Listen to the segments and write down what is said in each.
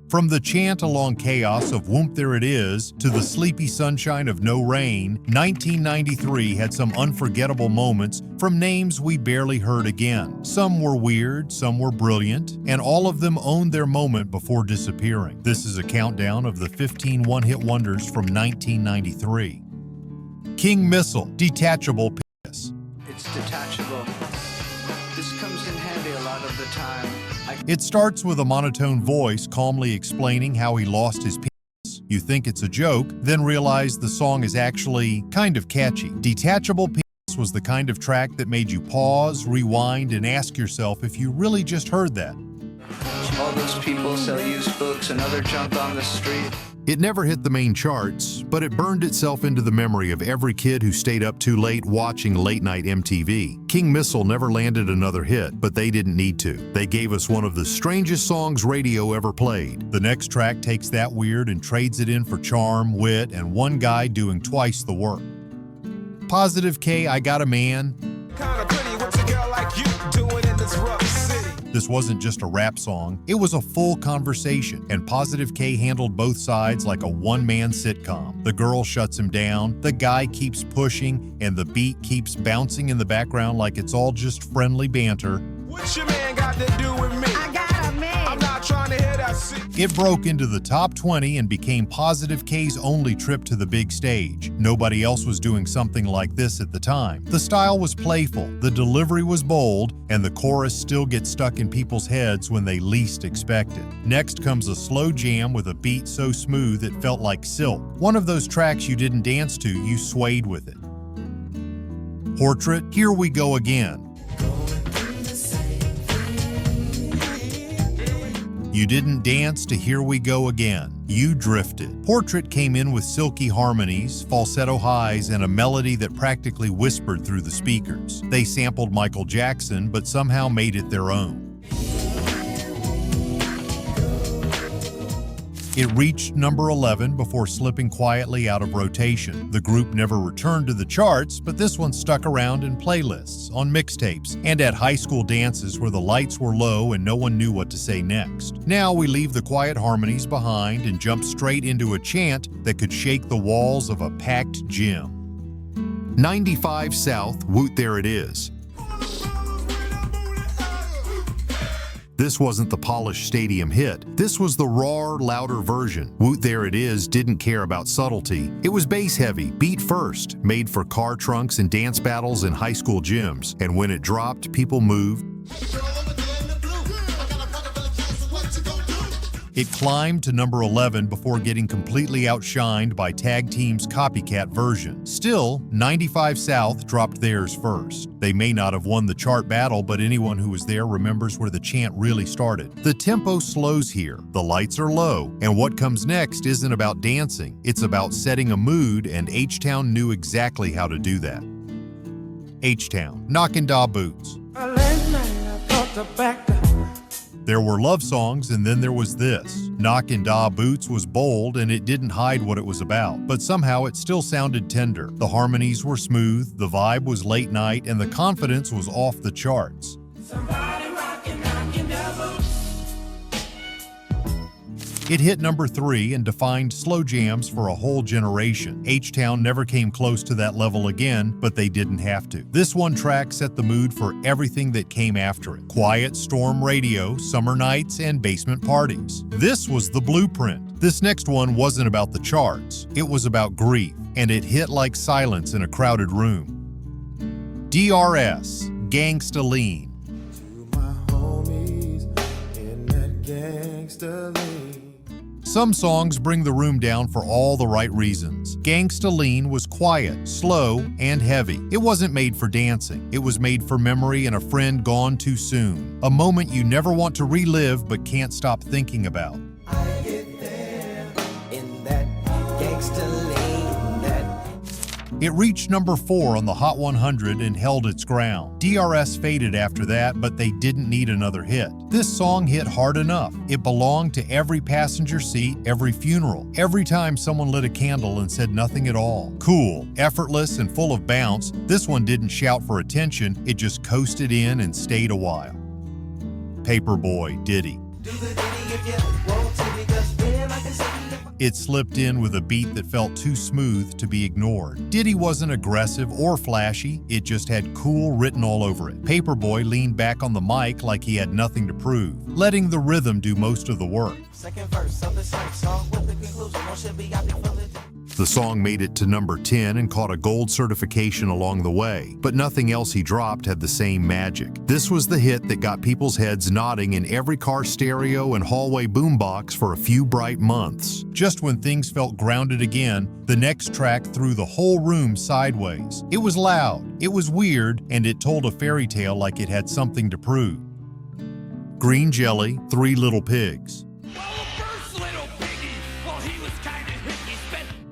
From the chant-along chaos of Whoop There It Is to the sleepy sunshine of No Rain, 1993 had some unforgettable moments from names we barely heard again. Some were weird, some were brilliant, and all of them owned their moment before disappearing. This is a countdown of the 15 one-hit wonders from 1993. King Missile, Detachable Penis. It's detachable. This comes in handy a lot of the time. It starts with a monotone voice calmly explaining how he lost his penis. You think it's a joke, then realize the song is actually kind of catchy. Detachable Penis was the kind of track that made you pause, rewind, and ask yourself if you really just heard that. All those people sell used books and other junk on the street. It never hit the main charts, but it burned itself into the memory of every kid who stayed up too late watching late-night MTV. King Missile never landed another hit, but they didn't need to. They gave us one of the strangest songs radio ever played. The next track takes that weird and trades it in for charm, wit, and one guy doing twice the work. Positive K, I Got a Man. Kinda pretty, what's a girl like you doing in this rough city? This wasn't just a rap song, it was a full conversation, and Positive K handled both sides like a one-man sitcom. The girl shuts him down, the guy keeps pushing, and the beat keeps bouncing in the background like it's all just friendly banter. What your man got to do with me? I got a man. I'm not trying to hear that shit. It broke into the top 20 and became Positive K's only trip to the big stage. Nobody else was doing something like this at the time. The style was playful, the delivery was bold, and the chorus still gets stuck in people's heads when they least expect it. Next comes a slow jam with a beat so smooth it felt like silk. One of those tracks you didn't dance to, you swayed with it. Portrait, Here We Go Again. You didn't dance to Here We Go Again. You drifted. Portrait came in with silky harmonies, falsetto highs, and a melody that practically whispered through the speakers. They sampled Michael Jackson, but somehow made it their own. It reached number 11 before slipping quietly out of rotation. The group never returned to the charts, but this one stuck around in playlists, on mixtapes, and at high school dances where the lights were low and no one knew what to say next. Now we leave the quiet harmonies behind and jump straight into a chant that could shake the walls of a packed gym. 95 South, Woot There It Is. This wasn't the polished stadium hit. This was the raw, louder version. Woot There It Is didn't care about subtlety. It was bass-heavy, beat first, made for car trunks and dance battles in high school gyms. And when it dropped, people moved. It climbed to number 11 before getting completely outshined by Tag Team's copycat version. Still, 95 South dropped theirs first. They may not have won the chart battle, but anyone who was there remembers where the chant really started. The tempo slows here, the lights are low, and what comes next isn't about dancing, it's about setting a mood, and H-Town knew exactly how to do that. H-Town, Knockin' Da Boots. There were love songs, and then there was this. Knockin' Da Boots was bold, and it didn't hide what it was about, but somehow it still sounded tender. The harmonies were smooth, the vibe was late night, and the confidence was off the charts. Somebody rockin', knockin' da boots. It hit number 3 and defined slow jams for a whole generation. H-Town never came close to that level again, but they didn't have to. This one track set the mood for everything that came after it. Quiet storm radio, summer nights, and basement parties. This was the blueprint. This next one wasn't about the charts. It was about grief, and it hit like silence in a crowded room. DRS, Gangsta Lean. To my homies in that gangsta lean. Some songs bring the room down for all the right reasons. Gangsta Lean was quiet, slow, and heavy. It wasn't made for dancing. It was made for memory and a friend gone too soon. A moment you never want to relive but can't stop thinking about. I get there in that gangsta lean. It reached number 4 on the Hot 100 and held its ground. DRS faded after that, but they didn't need another hit. This song hit hard enough. It belonged to every passenger seat, every funeral, every time someone lit a candle and said nothing at all. Cool, effortless, and full of bounce, this one didn't shout for attention, it just coasted in and stayed a while. Paperboy, Diddy. Do the ditty if you want to because It slipped in with a beat that felt too smooth to be ignored. Diddy wasn't aggressive or flashy, it just had cool written all over it. Paperboy leaned back on the mic like he had nothing to prove, letting the rhythm do most of the work. Second verse of the same song with the conclusion. No should be, I be feeling it. The song made it to number 10 and caught a gold certification along the way, but nothing else he dropped had the same magic. This was the hit that got people's heads nodding in every car stereo and hallway boombox for a few bright months. Just when things felt grounded again, the next track threw the whole room sideways. It was loud, it was weird, and it told a fairy tale like it had something to prove. Green Jelly, Three Little Pigs.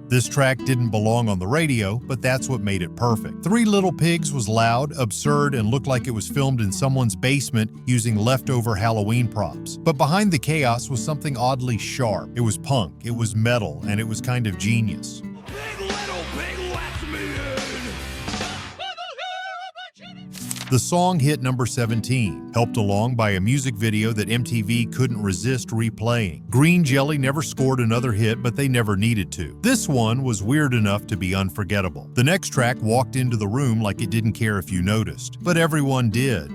This track didn't belong on the radio, but that's what made it perfect. Three Little Pigs was loud, absurd, and looked like it was filmed in someone's basement using leftover Halloween props. But behind the chaos was something oddly sharp. It was punk, it was metal, and it was kind of genius. The song hit number 17, helped along by a music video that MTV couldn't resist replaying. Green Jelly never scored another hit, but they never needed to. This one was weird enough to be unforgettable. The next track walked into the room like it didn't care if you noticed, but everyone did.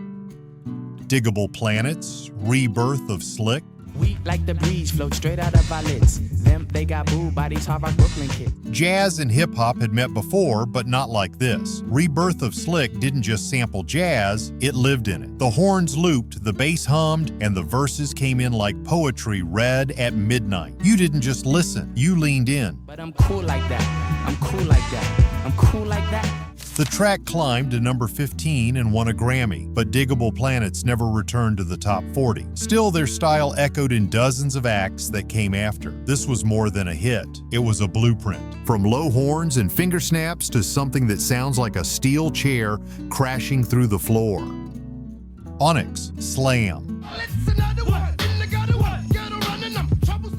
Diggable Planets, Rebirth of Slick. We like the breeze, float straight out of our lids. Them, they got booed by these hard rock Brooklyn kids. Jazz and hip-hop had met before, but not like this. Rebirth of Slick didn't just sample jazz, it lived in it. The horns looped, the bass hummed, and the verses came in like poetry read at midnight. You didn't just listen, you leaned in. But I'm cool like that, I'm cool like that, I'm cool like that. The track climbed to number 15 and won a Grammy, but Diggable Planets never returned to the top 40. Still, their style echoed in dozens of acts that came after. This was more than a hit, it was a blueprint. From low horns and finger snaps to something that sounds like a steel chair crashing through the floor. Onyx, Slam.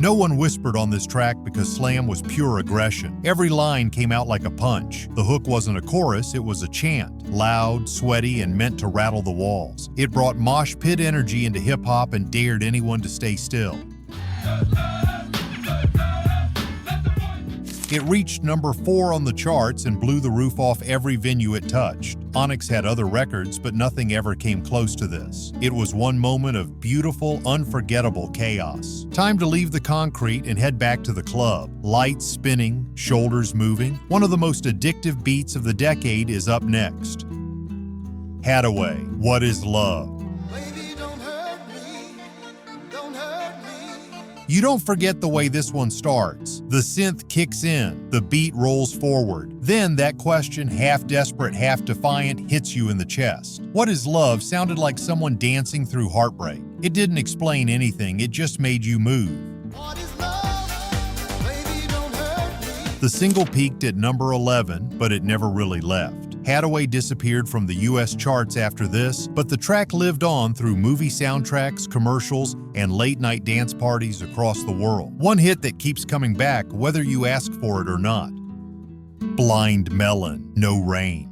No one whispered on this track because Slam was pure aggression. Every line came out like a punch. The hook wasn't a chorus, it was a chant. Loud, sweaty, and meant to rattle the walls. It brought mosh pit energy into hip-hop and dared anyone to stay still. It reached number 4 on the charts and blew the roof off every venue it touched. Onyx had other records, but nothing ever came close to this. It was one moment of beautiful, unforgettable chaos. Time to leave the concrete and head back to the club. Lights spinning, shoulders moving. One of the most addictive beats of the decade is up next. Hadaway, What is Love? You don't forget the way this one starts. The synth kicks in, the beat rolls forward. Then that question, half desperate, half defiant, hits you in the chest. What is Love sounded like someone dancing through heartbreak. It didn't explain anything, it just made you move. The single peaked at number 11, but it never really left. Hadaway disappeared from the US charts after this, but the track lived on through movie soundtracks, commercials, and late-night dance parties across the world. One hit that keeps coming back whether you ask for it or not. Blind Melon, No Rain.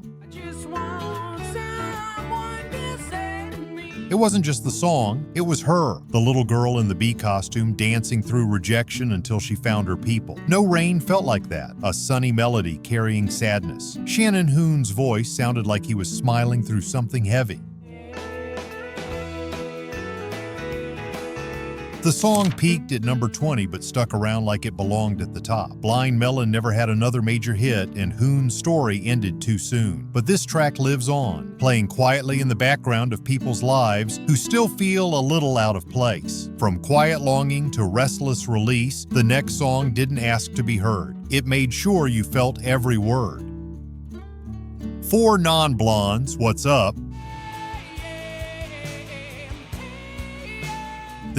It wasn't just the song, it was her, the little girl in the bee costume dancing through rejection until she found her people. No Rain felt like that, a sunny melody carrying sadness. Shannon Hoon's voice sounded like he was smiling through something heavy. The song peaked at number 20 but stuck around like it belonged at the top. Blind Melon never had another major hit and Hoon's story ended too soon. But this track lives on, playing quietly in the background of people's lives who still feel a little out of place. From Quiet Longing to Restless Release, the next song didn't ask to be heard. It made sure you felt every word. For Non-Blondes, What's Up?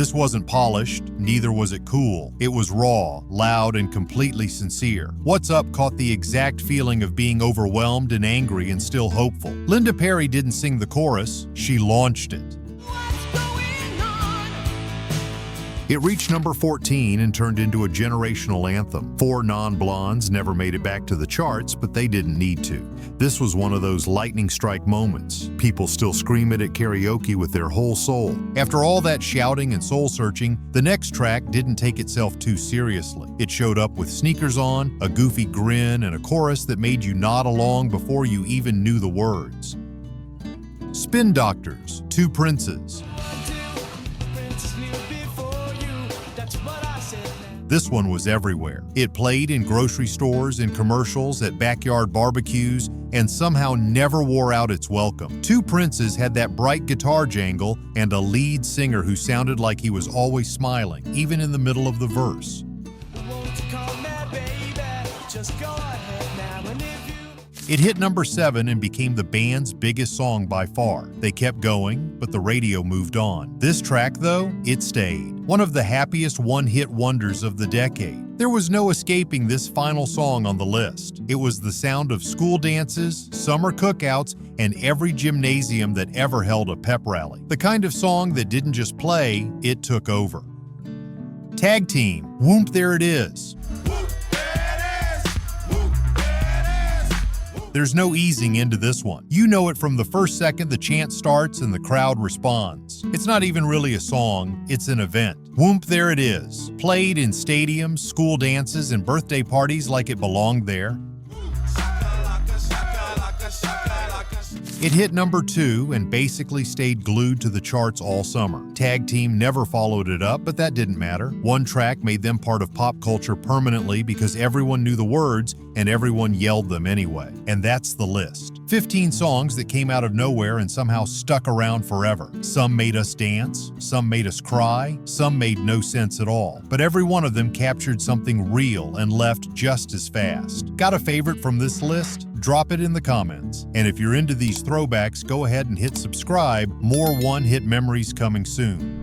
This wasn't polished, neither was it cool. It was raw, loud, and completely sincere. What's Up caught the exact feeling of being overwhelmed and angry and still hopeful. Linda Perry didn't sing the chorus, she launched it. It reached number 14 and turned into a generational anthem. 4 Non-Blondes never made it back to the charts, but they didn't need to. This was one of those lightning strike moments. People still scream it at karaoke with their whole soul. After all that shouting and soul-searching, the next track didn't take itself too seriously. It showed up with sneakers on, a goofy grin, and a chorus that made you nod along before you even knew the words. Spin Doctors, 2 Princes. This one was everywhere. It played in grocery stores, in commercials, at backyard barbecues, and somehow never wore out its welcome. 2 Princes had that bright guitar jangle and a lead singer who sounded like he was always smiling, even in the middle of the verse. It hit number 7 and became the band's biggest song by far. They kept going, but the radio moved on. This track, though, it stayed. One of the happiest one-hit wonders of the decade. There was no escaping this final song on the list. It was the sound of school dances, summer cookouts, and every gymnasium that ever held a pep rally. The kind of song that didn't just play, it took over. Tag Team, Whoomp There It Is. There's no easing into this one. You know it from the first second the chant starts and the crowd responds. It's not even really a song, it's an event. Whoomp There It Is, played in stadiums, school dances, and birthday parties like it belonged there. It hit number 2 and basically stayed glued to the charts all summer. Tag Team never followed it up, but that didn't matter. One track made them part of pop culture permanently because everyone knew the words and everyone yelled them anyway. And that's the list. 15 songs that came out of nowhere and somehow stuck around forever. Some made us dance, some made us cry, some made no sense at all. But every one of them captured something real and left just as fast. Got a favorite from this list? Drop it in the comments. And if you're into these throwbacks, go ahead and hit subscribe. More one-hit memories coming soon.